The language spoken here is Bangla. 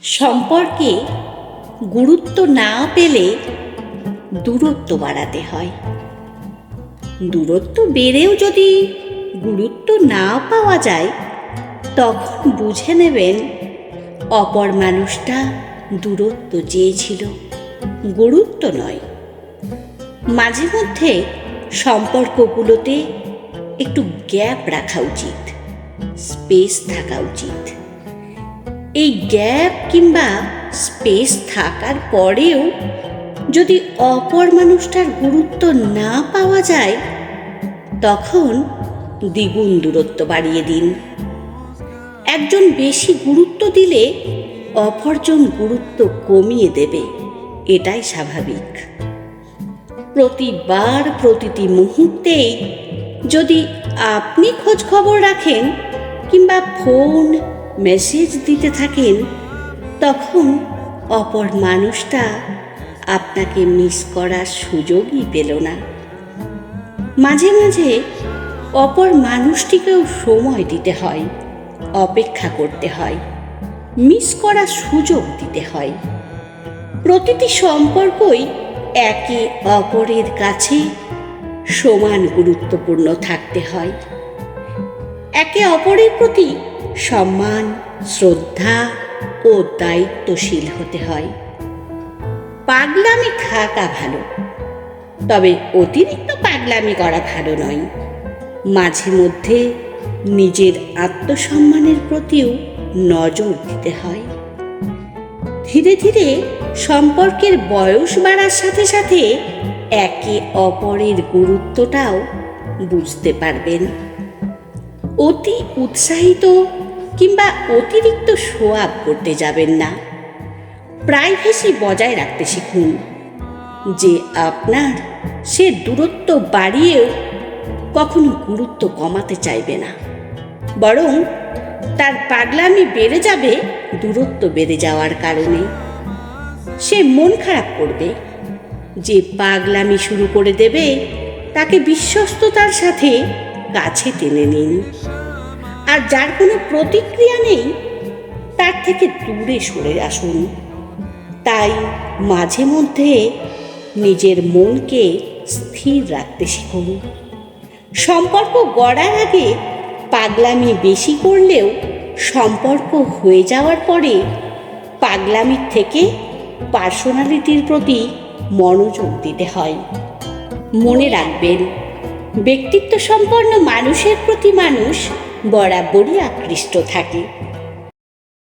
সম্পর্কে গুরুত্ব না পেলে দূরত্ব বাড়াতে হয়। দূরত্ব বেড়েও যদি গুরুত্ব না পাওয়া যায়, তখন বুঝে নেবেন অপর মানুষটা দূরত্ব চেয়েছিল, গুরুত্ব নয়। মাঝে মধ্যে সম্পর্কগুলোতে একটু গ্যাপ রাখা উচিত, স্পেস থাকা উচিত। এই গ্যাপ কিংবা স্পেস থাকার পরেও যদি অপর মানুষটার গুরুত্ব না পাওয়া যায়, তখন দ্বিগুণ দূরত্ব বাড়িয়ে দিন। একজন বেশি গুরুত্ব দিলে অপরজন গুরুত্ব কমিয়ে দেবে, এটাই স্বাভাবিক। প্রতিবার প্রতিটি মুহূর্তেই যদি আপনি খোঁজ খবর রাখেন কিংবা ফোন মেসেজ দিতে থাকেন, তখন অপর মানুষটা আপনাকে মিস করার সুযোগই পেল না। মাঝে মাঝে অপর মানুষটিকেও সময় দিতে হয়, অপেক্ষা করতে হয়, মিস করার সুযোগ দিতে হয়। প্রতিটি সম্পর্কই একে অপরের কাছে সমান গুরুত্বপূর্ণ থাকতে হয়। একে অপরের প্রতি সম্মান, শ্রদ্ধা ও দায়িত্বশীল হতে হয়। পাগলামি থাকা ভালো, তবে অতিরিক্ত পাগলামি করা ভালো নয়। মাঝে মধ্যে নিজের আত্মসম্মানের প্রতিও নজর দিতে হয়। ধীরে ধীরে সম্পর্কের বয়স বাড়ার সাথে সাথে একে অপরের গুরুত্বটাও বুঝতে পারবেন। অতি উৎসাহিত কিংবা অতিরিক্ত সোয়াব করতে যাবেন না। প্রাইভেসি বজায় রাখতে শিখুন। যে আপনার, সে দূরত্ব বাড়িয়েও কখনো গুরুত্ব কমাতে চাইবে না, বরং তার পাগলামি বেড়ে যাবে দূরত্ব বেড়ে যাওয়ার কারণে। সে মন খারাপ করবে। যে পাগলামি শুরু করে দেবে, তাকে বিশ্বস্ততার সাথে কাছে টেনে নিন। আর যার কোনো প্রতিক্রিয়া নেই, তার থেকে দূরে সরে আসুন। তাই মাঝে মধ্যে নিজের মনকে স্থির রাখতে শিখুন। সম্পর্ক গড়ার আগে পাগলামি বেশি করলেও সম্পর্ক হয়ে যাওয়ার পরে পাগলামির থেকে পার্সোনালিটির প্রতি মনোযোগ দিতে হয়। মনে রাখবেন, ব্যক্তিত্ব সম্পন্ন মানুষের প্রতি মানুষ বরাবরই আকৃষ্ট থাকে।